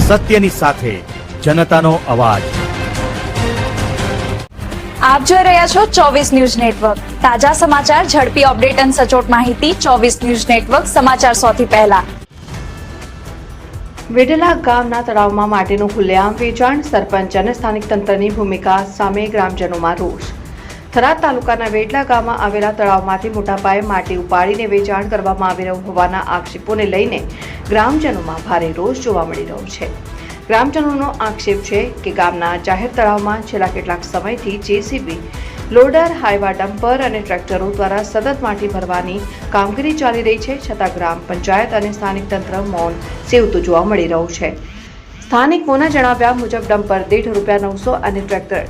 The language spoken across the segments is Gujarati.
સત્યની સાથે જનતાનો અવાજ। આપ જોઈ રહ્યા છો 24 ન્યૂઝ નેટવર્ક। તાજા સમાચાર, ઝડપી અપડેટ અને સચોટ માહિતી 24 ન્યૂઝ નેટવર્ક સમાચાર સૌથી પહેલા। વેડલા ગામના તળાવમાં માટીનું ખુલ્લેઆમ વેચાણ, સરપંચ અને સ્થાનિક તંત્રની ભૂમિકા સામે ગ્રામજનોમાં રોષ। થરાદ તાલુકાના વેડલા ગામમાં આવેલા તળાવમાંથી મોટા પાયે માટી ઉપાડીને વેચાણ કરવામાં આવી રહ્યું હોવાના આક્ષેપોને લઈને ગ્રામજનોમાં ભારે રોષ જોવા મળી રહ્યો છે। ગ્રામજનોનો આક્ષેપ છે કે ગામના જાહેર તળાવમાં છેલ્લા કેટલાક સમયથી જેસીબી, લોડર, હાઈવા ડમ્પર અને ટ્રેક્ટરો દ્વારા સતત માટી ભરવાની કામગીરી ચાલી રહી છે, છતાં ગ્રામ પંચાયત અને સ્થાનિક તંત્ર મૌન સેવતું જોવા મળી રહ્યું છે। સ્થાનિકોના જણાવ્યા મુજબ ડમ્પર દીઠ ₹900 અને ટ્રેક્ટર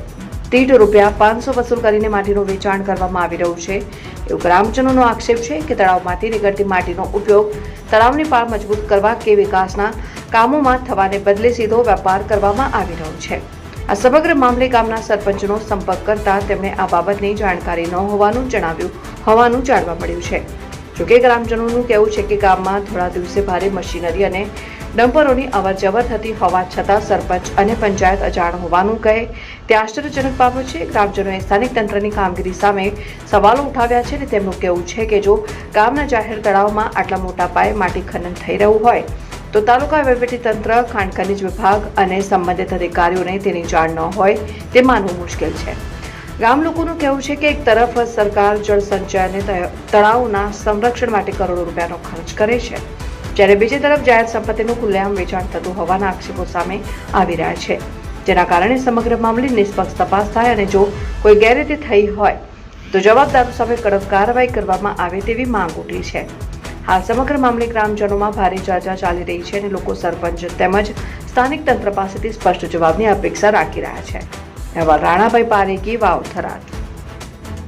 દીઠ ₹500 વસૂલ કરીને માટીનું વેચાણ કરવામાં આવી રહ્યું છે, એવું ગ્રામજનોનો આક્ષેપ છે કે તળાવમાંથી નીકળતી માટીનો ઉપયોગ તળાવની પાળ મજબૂત કરવા કે વિકાસના કામોમાં થવાને બદલે સીધો વેપાર કરવામાં આવી રહ્યો છે। આ સમગ્ર મામલે ગામના સરપંચનો સંપર્ક કરતા તેમણે આ બાબતની જાણકારી ન હોવાનું જણાવ્યું હોવાનું જાણવા મળ્યું છે। જોકે ગ્રામજનોનું કહેવું છે કે ગામમાં થોડા દિવસે ભારે મશીનરી અને ડમ્પરોની અવરજવર થતી હોવા છતાં સરપંચ અને પંચાયત અજાણ હોવાનું કહે તે આશ્ચર્યજનક બાબત છે। ગ્રામજનોએ સ્થાનિક તંત્રની કામગીરી સામે સવાલો ઉઠાવ્યા છે અને તેમનું કહેવું છે કે જો ગામના જાહેર તળાવમાં આટલા મોટા પાયે માટી ખનન થઈ રહ્યું હોય તો તાલુકા વહીવટીતંત્ર, ખાણ ખનીજ વિભાગ અને સંબંધિત અધિકારીઓને તેની જાણ ન હોય તે માનવું મુશ્કેલ છે। ગામ લોકોનું કહેવું છે કે એક તરફ સરકાર જળ સંચય અને તળાવના સંરક્ષણ માટે કરોડો રૂપિયાનો ખર્ચ કરે છે, જ્યારે બીજી તરફ જાહેર સંપત્તિનું ખુલ્લેઆમ વેચાણ થતું હોવાના આક્ષેપો સામે આવી રહ્યા છે, જેના કારણે સમગ્ર મામલે નિષ્પક્ષ તપાસ થાય અને જો કોઈ ગેરરીતિ થઈ હોય તો જવાબદારો સામે કડક કાર્યવાહી કરવામાં આવે તેવી માંગ ઉઠી છે। હાલ સમગ્ર મામલે ગ્રામજનોમાં ભારે ચર્ચા ચાલી રહી છે અને લોકો સરપંચ તેમજ સ્થાનિક તંત્ર પાસેથી સ્પષ્ટ જવાબની અપેક્ષા રાખી રહ્યા છે। અહેવાલ રાણાભાઈ પારેખી, વાવ, થરાદ।